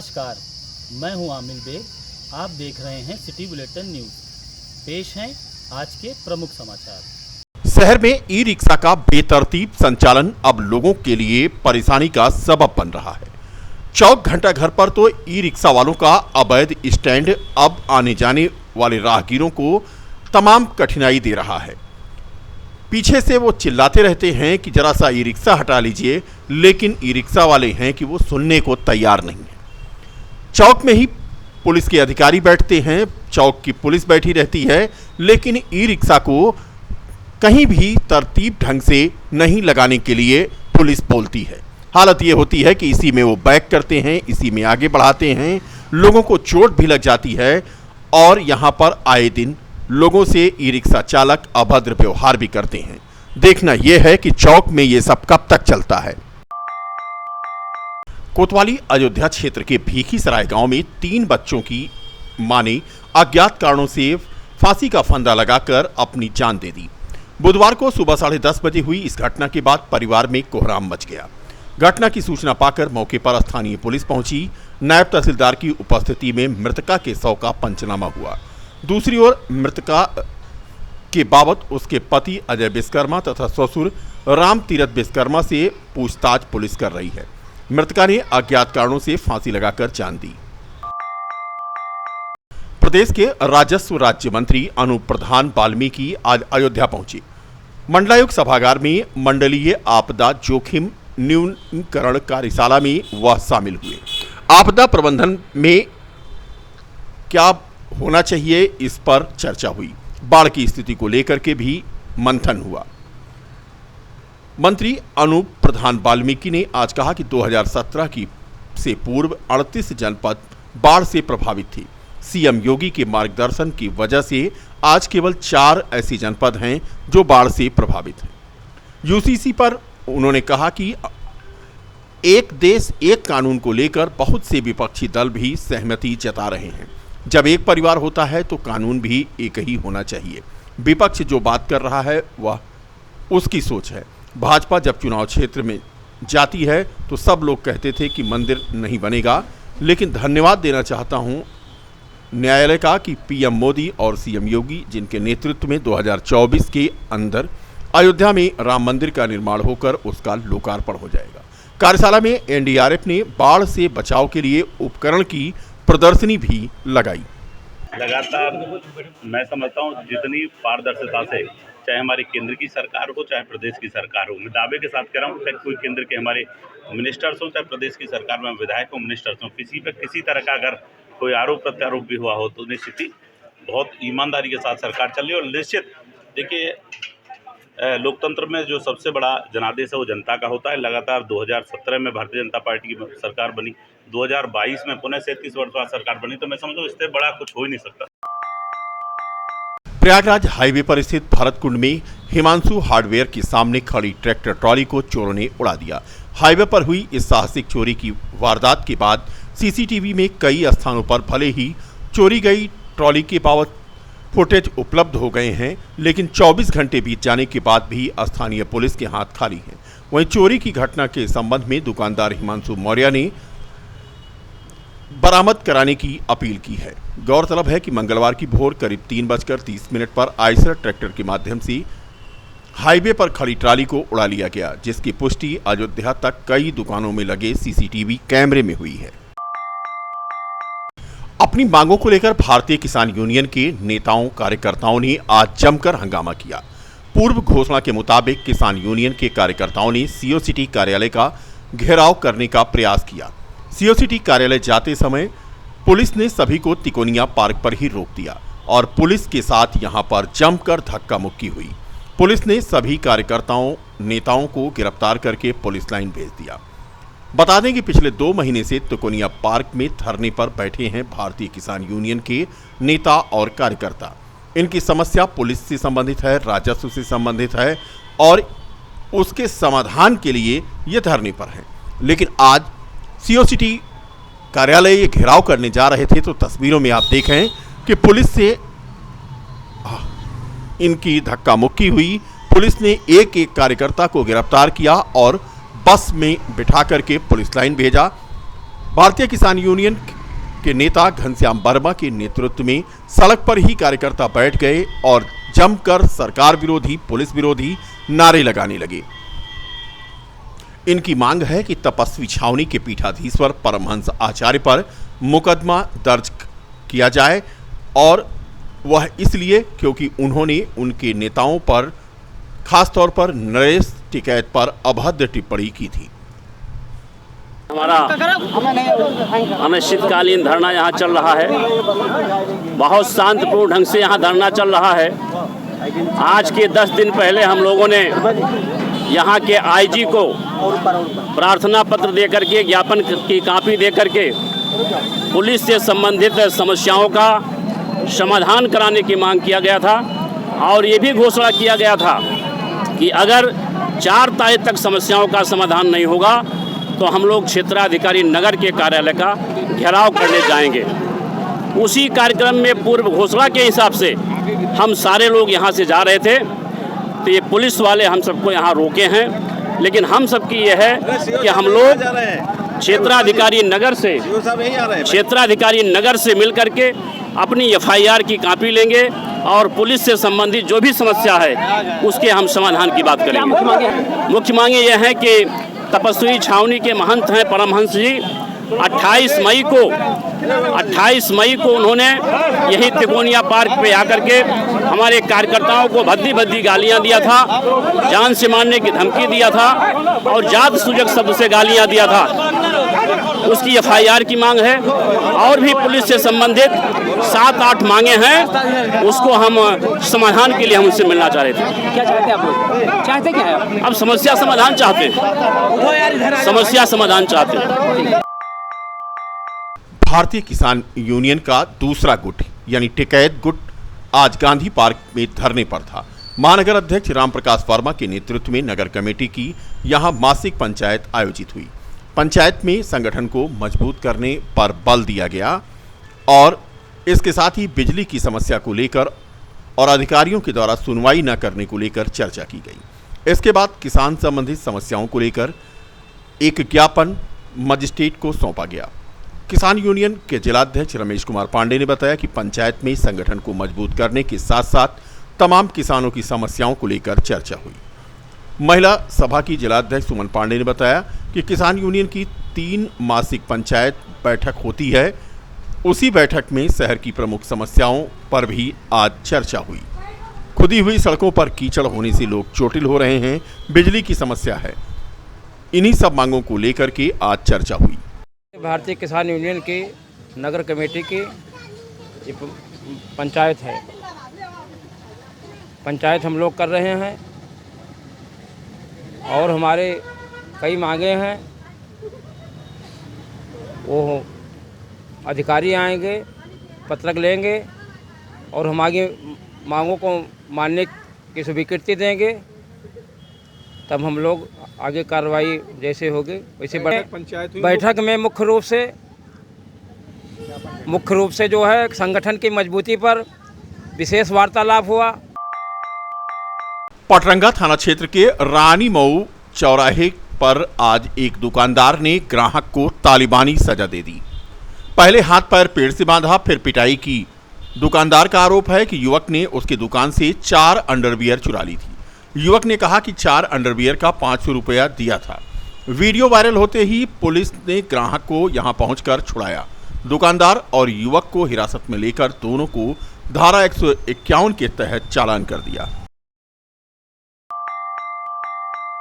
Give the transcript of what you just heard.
नमस्कार, मैं हूं आमिर बेग। आप देख रहे हैं सिटी बुलेटिन न्यूज़। पेश हैं आज के प्रमुख समाचार। शहर में ई रिक्शा का बेतरतीब संचालन अब लोगों के लिए परेशानी का सबब बन रहा है। चौक घंटा घर पर तो ई रिक्शा वालों का अवैध स्टैंड अब आने जाने वाले राहगीरों को तमाम कठिनाई दे रहा है। पीछे से वो चिल्लाते रहते हैं कि जरा सा ई रिक्शा हटा लीजिए, लेकिन ई रिक्शा वाले हैं कि वो सुनने को तैयार नहीं है। चौक में ही पुलिस के अधिकारी बैठते हैं, चौक की पुलिस बैठी रहती है, लेकिन ई रिक्शा को कहीं भी तरतीब ढंग से नहीं लगाने के लिए पुलिस बोलती है। हालत ये होती है कि इसी में वो बैक करते हैं, इसी में आगे बढ़ाते हैं, लोगों को चोट भी लग जाती है और यहाँ पर आए दिन लोगों से ई रिक्शा चालक अभद्र व्यवहार भी करते हैं। देखना यह है कि चौक में ये सब कब तक चलता है। कोतवाली अयोध्या क्षेत्र के भीखीसराय गांव में 3 बच्चों की मां ने अज्ञात कारणों से फांसी का फंदा लगाकर अपनी जान दे दी। बुधवार को सुबह 10:30 बजे हुई इस घटना के बाद परिवार में कोहराम मच गया। घटना की सूचना पाकर मौके पर स्थानीय पुलिस पहुंची। नायब तहसीलदार की उपस्थिति में मृतका के शव का पंचनामा हुआ। दूसरी ओर मृतका के बाबत उसके पति अजय विश्वकर्मा तथा ससुर राम तीरथ विश्वकर्मा से पूछताछ पुलिस कर रही है। मृतका ने अज्ञात कारणों से फांसी लगाकर जान दी। प्रदेश के राजस्व राज्य मंत्री अनूप प्रधान वाल्मीकि आज अयोध्या पहुंचे। मंडलायुक्त सभागार में मंडलीय आपदा जोखिम न्यूनीकरण कार्यशाला में वह शामिल हुए। आपदा प्रबंधन में क्या होना चाहिए, इस पर चर्चा हुई। बाढ़ की स्थिति को लेकर के भी मंथन हुआ। मंत्री अनूप प्रधान वाल्मीकि ने आज कहा कि 2017 की से पूर्व 38 जनपद बाढ़ से प्रभावित थी। सीएम योगी के मार्गदर्शन की वजह से आज केवल 4 ऐसी जनपद हैं जो बाढ़ से प्रभावित हैं। यूसीसी पर उन्होंने कहा कि एक देश एक कानून को लेकर बहुत से विपक्षी दल भी सहमति जता रहे हैं। जब एक परिवार होता है तो कानून भी एक ही होना चाहिए। विपक्ष जो बात कर रहा है वह उसकी सोच है। भाजपा जब चुनाव क्षेत्र में जाती है तो सब लोग कहते थे कि मंदिर नहीं बनेगा, लेकिन धन्यवाद देना चाहता हूं न्यायालय का कि पीएम मोदी और सीएम योगी जिनके नेतृत्व में 2024 के अंदर अयोध्या में राम मंदिर का निर्माण होकर उसका लोकार्पण हो जाएगा। कार्यशाला में एनडीआरएफ ने बाढ़ से बचाव के लिए उपकरण की प्रदर्शनी भी लगाई। लगातार मैं समझता हूँ जितनी पारदर्शिता से, चाहे हमारी केंद्र की सरकार हो चाहे प्रदेश की सरकार हो, मैं दावे के साथ कह रहा हूँ, चाहे कोई केंद्र के हमारे मिनिस्टर्स हो चाहे प्रदेश की सरकार में विधायक हो, मिनिस्टर्स हो, किसी पे किसी तरह का अगर कोई आरोप प्रत्यारोप भी हुआ हो तो निश्चित ही बहुत ईमानदारी के साथ सरकार चल रही है। और निश्चित देखिए, लोकतंत्र में जो सबसे बड़ा जनादेश है वो जनता का होता है। लगातार 2017 में भारतीय जनता पार्टी की सरकार बनी, 2022 में पुनः 37 वर्ष बाद सरकार बनी, तो मैं समझता हूँ इससे बड़ा कुछ हो ही नहीं सकता। प्रयागराज हाईवे पर स्थित भरत कुंड में हिमांशु हार्डवेयर के सामने खड़ी ट्रैक्टर ट्रॉली को चोरों ने उड़ा दिया। हाईवे पर हुई इस साहसिक चोरी की वारदात के बाद सीसीटीवी में कई स्थानों पर भले ही चोरी गई ट्रॉली के बाबत फुटेज उपलब्ध हो गए हैं, लेकिन 24 घंटे बीत जाने के बाद भी स्थानीय पुलिस के हाथ खाली हैं। वहीं चोरी की घटना के संबंध में दुकानदार हिमांशु मौर्य ने बरामद कराने की अपील की है। गौरतलब है कि मंगलवार की भोर करीब 3:30 पर आइसर ट्रैक्टर के माध्यम से हाईवे पर खड़ी ट्राली को उड़ा लिया गया, जिसकी पुष्टि अयोध्या तक कई दुकानों में लगे सीसीटीवी कैमरे में हुई है। अपनी मांगों को लेकर भारतीय किसान यूनियन के नेताओं कार्यकर्ताओं ने आज जमकर हंगामा किया। पूर्व घोषणा के मुताबिक किसान यूनियन के कार्यकर्ताओं ने सीओ सिटी कार्यालय का घेराव करने का प्रयास किया। सीओ सिटी कार्यालय जाते समय पुलिस ने सभी को तिकोनिया पार्क पर ही रोक दिया और पुलिस के साथ यहां पर जमकर धक्का मुक्की हुई। पुलिस ने सभी कार्यकर्ताओं नेताओं को गिरफ्तार करके पुलिस लाइन भेज दिया। बता दें कि पिछले 2 महीने से तिकोनिया पार्क में धरने पर बैठे हैं भारतीय किसान यूनियन के नेता और कार्यकर्ता। इनकी समस्या पुलिस से संबंधित है, राजस्व से संबंधित है और उसके समाधान के लिए ये धरने पर हैं। लेकिन आज सीओ सिटी कार्यालय ये घेराव करने जा रहे थे तो तस्वीरों में आप देखें कि पुलिस से इनकी धक्का मुक्की हुई। पुलिस ने एक एक कार्यकर्ता को गिरफ्तार किया और बस में बिठा करके पुलिस लाइन भेजा। भारतीय किसान यूनियन के नेता घनश्याम वर्मा के नेतृत्व में सड़क पर ही कार्यकर्ता बैठ गए और जमकर सरकार विरोधी, पुलिस विरोधी नारे लगाने लगे। इनकी मांग है कि तपस्वी छावनी के पीठाधीश्वर परमहंस आचार्य पर मुकदमा दर्ज किया जाए, और वह इसलिए क्योंकि उन्होंने उनके नेताओं पर, खासतौर पर नरेश टिकैत पर अभद्र टिप्पणी की थी। हमारा अनिश्चितकालीन धरना यहाँ चल रहा है। बहुत शांतिपूर्ण ढंग से यहाँ धरना चल रहा है। आज के 10 दिन पहले हम लोगों ने यहाँ के आईजी को प्रार्थना पत्र दे करके, ज्ञापन की कॉपी दे करके पुलिस से संबंधित समस्याओं का समाधान कराने की मांग किया गया था, और ये भी घोषणा किया गया था कि अगर 4 तारीख तक समस्याओं का समाधान नहीं होगा तो हम लोग क्षेत्राधिकारी नगर के कार्यालय का घेराव करने जाएंगे। उसी कार्यक्रम में पूर्व घोषणा के हिसाब से हम सारे लोग यहाँ से जा रहे थे, तो ये पुलिस वाले हम सबको यहाँ रोके हैं। लेकिन हम सबकी ये है कि हम लोग क्षेत्राधिकारी नगर से मिल करके अपनी FIR की कॉपी लेंगे और पुलिस से संबंधित जो भी समस्या है उसके हम समाधान की बात करेंगे। मुख्य मांगे यह है कि तपस्वी छावनी के महंत हैं परमहंस जी, 28 मई को उन्होंने यही तिकोनिया पार्क पे आकर के हमारे कार्यकर्ताओं को भद्दी भद्दी गालियां दिया था, जान से मारने की धमकी दिया था और जात सूचक शब्द से गालियां दिया था। उसकी FIR की मांग है, और भी पुलिस से संबंधित 7-8 मांगे हैं, उसको हम समाधान के लिए हम उनसे मिलना चाह रहे थे। क्या चाहते हैं आप लोग? चाहते क्या है? अब समस्या समाधान चाहते हैं, समस्या समाधान चाहते हैं। भारतीय किसान यूनियन का दूसरा गुट यानी टिकैत गुट आज गांधी पार्क में धरने पर था। महानगर अध्यक्ष रामप्रकाश वर्मा के नेतृत्व में नगर कमेटी की यहां मासिक पंचायत आयोजित हुई। पंचायत में संगठन को मजबूत करने पर बल दिया गया और इसके साथ ही बिजली की समस्या को लेकर और अधिकारियों के द्वारा सुनवाई न करने को लेकर चर्चा की गई। इसके बाद किसान संबंधित समस्याओं को लेकर एक ज्ञापन मजिस्ट्रेट को सौंपा गया। किसान यूनियन के जिलाध्यक्ष रमेश कुमार पांडे ने बताया कि पंचायत में संगठन को मजबूत करने के साथ साथ तमाम किसानों की समस्याओं को लेकर चर्चा हुई। महिला सभा की जिलाध्यक्ष सुमन पांडे ने बताया कि किसान यूनियन की 3 मासिक पंचायत बैठक होती है। उसी बैठक में शहर की प्रमुख समस्याओं पर भी आज चर्चा हुई। खुदी हुई सड़कों पर कीचड़ होने से लोग चोटिल हो रहे हैं, बिजली की समस्या है। इन्हीं सब मांगों को लेकर के आज चर्चा हुई। भारतीय किसान यूनियन की नगर कमेटी की पंचायत है। पंचायत हम लोग कर रहे हैं और हमारे कई मांगे हैं। वो अधिकारी आएंगे, पत्रक लेंगे और हमारी मांगों को मानने की स्वीकृति देंगे, तब हम लोग आगे कार्रवाई जैसे होगी वैसे बैठक में मुख्य रूप से जो है संगठन की मजबूती पर विशेष वार्तालाप हुआ। पटरंगा थाना क्षेत्र के रानी मऊ चौराहे पर आज एक दुकानदार ने ग्राहक को तालिबानी सजा दे दी। पहले हाथ पैर पेड़ से बांधा, फिर पिटाई की। दुकानदार का आरोप है कि युवक ने उसकी दुकान से 4 अंडरवियर चुरा ली थी। युवक ने कहा कि 4 अंडरवियर का 500 रुपया दिया था। वीडियो वायरल होते ही पुलिस ने ग्राहक को यहां पहुंचकर छुड़ाया। दुकानदार और युवक को हिरासत में लेकर दोनों को धारा 151 के तहत चालान कर दिया।